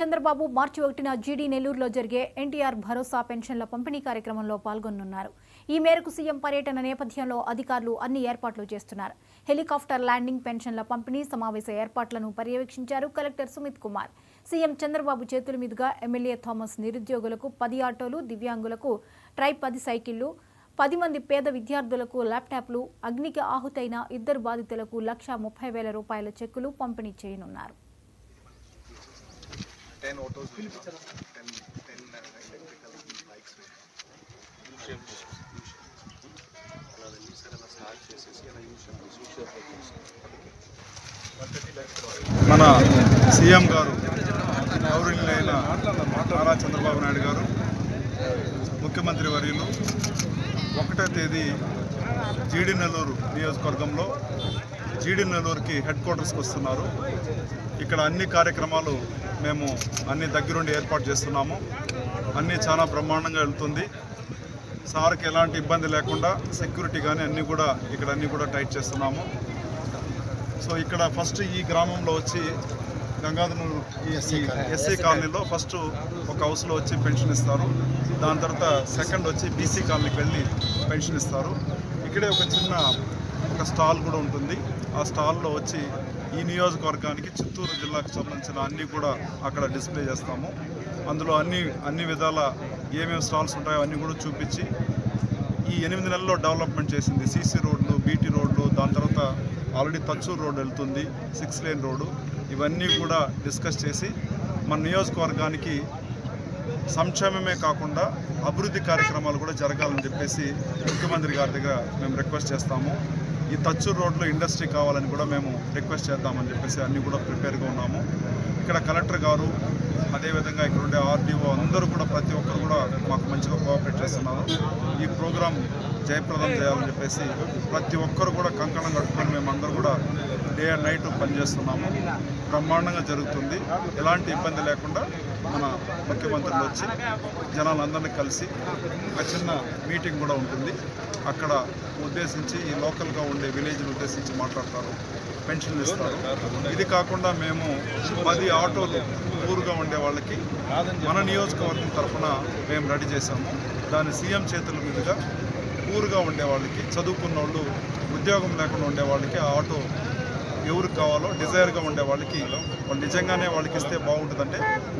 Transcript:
చంద్రబాబు మార్చి 1న జీడీ నెల్లూరులో జరిగే ఎన్టీఆర్ భరోసా పెన్షన్ల పంపిణీ కార్యక్రమంలో పాల్గొనున్నారు. ఈ మేరకు సీఎం పర్యటన నేపథ్యంలో అధికారులు అన్ని ఏర్పాట్లు చేస్తున్నారు. హెలికాప్టర్ ల్యాండింగ్, పెన్షన్ల పంపిణీ సమావేశ ఏర్పాట్లను పర్యవేక్షించారు కలెక్టర్ సుమిత్ కుమార్. సీఎం చంద్రబాబు చేతుల మీదుగా ఎమ్మెల్యే థామస్ నిరుద్యోగులకు 10 ఆటోలు, దివ్యాంగులకు ట్రై 10 సైకిళ్లు, 10 మంది పేద విద్యార్థులకు ల్యాప్టాప్లు, అగ్నికి ఆహుతైన 2 బాధితులకు 1,30,000 రూపాయల చెక్కులు పంపిణీ చేయనున్నారు. 10 autos will come, 10 electrical bikes will come. అలా యూసర్ అలా స్టార్ట్ చేసేసి అలా యూసర్ మన సీఎం గారు గౌరవనీయులైన నారా చంద్రబాబు నాయుడు గారు ముఖ్యమంత్రి వర్యులు 1వ తేదీ జీడీ నెల్లూరు నియోజకవర్గంలో జీడీ నెల్లూరుకి హెడ్ క్వార్టర్స్కి వస్తున్నారు. ఇక్కడ అన్ని కార్యక్రమాలు మేము అన్ని దగ్గరుండి ఏర్పాటు చేస్తున్నాము. అన్నీ చాలా బ్రహ్మాండంగా వెళ్తుంది. సార్కి ఎలాంటి ఇబ్బంది లేకుండా సెక్యూరిటీ కానీ అన్నీ కూడా టైట్ చేస్తున్నాము. సో ఇక్కడ ఫస్ట్ ఈ గ్రామంలో వచ్చి గంగాధర్ ఎస్సీ కాలనీలో ఫస్ట్ ఒక హౌస్లో వచ్చి పెన్షన్ ఇస్తారు. దాని తర్వాత సెకండ్ వచ్చి బీసీ కాలనీకి వెళ్ళి పెన్షన్ ఇస్తారు. ఇక్కడే ఒక స్టాల్ కూడా ఉంటుంది. ఆ స్టాల్లో వచ్చి ఈ నియోజకవర్గానికి చిత్తూరు జిల్లాకు సంబంధించిన అన్నీ కూడా అక్కడ డిస్ప్లే చేస్తాము. అందులో అన్ని విధాల ఏమేమి స్టాల్స్ ఉంటాయో అన్నీ కూడా చూపించి ఈ 8 నెలల్లో డెవలప్మెంట్ చేసింది సీసీ రోడ్లు, బీటీ రోడ్లు, దాని తర్వాత ఆల్రెడీ తచ్చూరు రోడ్డు వెళ్తుంది, 6 లేన్ రోడ్డు, ఇవన్నీ కూడా డిస్కస్ చేసి మన నియోజకవర్గానికి సంక్షేమమే కాకుండా అభివృద్ధి కార్యక్రమాలు కూడా జరగాలని చెప్పేసి ముఖ్యమంత్రి గారి దగ్గర మేము రిక్వెస్ట్ చేస్తాము. ఈ తచ్చూరు రోడ్లో ఇండస్ట్రీ కావాలని కూడా మేము రిక్వెస్ట్ చేద్దామని చెప్పేసి అన్నీ కూడా ప్రిపేర్గా ఉన్నాము. ఇక్కడ కలెక్టర్ గారు, అదేవిధంగా ఇక్కడ ఉండే ఆర్డీఓ అందరూ కూడా ప్రతి ఒక్కరు కూడా మాకు మంచిగా కోఆపరేట్ చేస్తున్నారు. ఈ ప్రోగ్రాం జయప్రదం చేయాలని చెప్పేసి ప్రతి ఒక్కరు కూడా కంకణం కట్టుకొని మేమందరూ కూడా డే అండ్ నైట్ పనిచేస్తున్నాము. బ్రహ్మాండంగా జరుగుతుంది. ఎలాంటి ఇబ్బంది లేకుండా మన ముఖ్యమంత్రులు వచ్చి జనాలందరినీ కలిసి ఒక చిన్న మీటింగ్ కూడా ఉంటుంది. అక్కడ ఉద్దేశించి ఈ లోకల్గా ఉండే విలేజ్ని ఉద్దేశించి మాట్లాడతారు, పెన్షన్లు ఇస్తారు. ఇది కాకుండా మేము 10 ఆటోలు ఊరుగా ఉండే వాళ్ళకి మన నియోజకవర్గం తరఫున మేము రెడీ చేశాము. దాన్ని సీఎం చేతుల మీదుగా ఊరుగా ఉండే వాళ్ళకి, చదువుకున్న వాళ్ళు, ఉద్యోగం లేకుండా ఉండే వాళ్ళకి ఆ ఆటో ఎవరికి కావాలో డిజైర్గా ఉండే వాళ్ళకి వాళ్ళు నిజంగానే వాళ్ళకి ఇస్తే బాగుంటుందంటే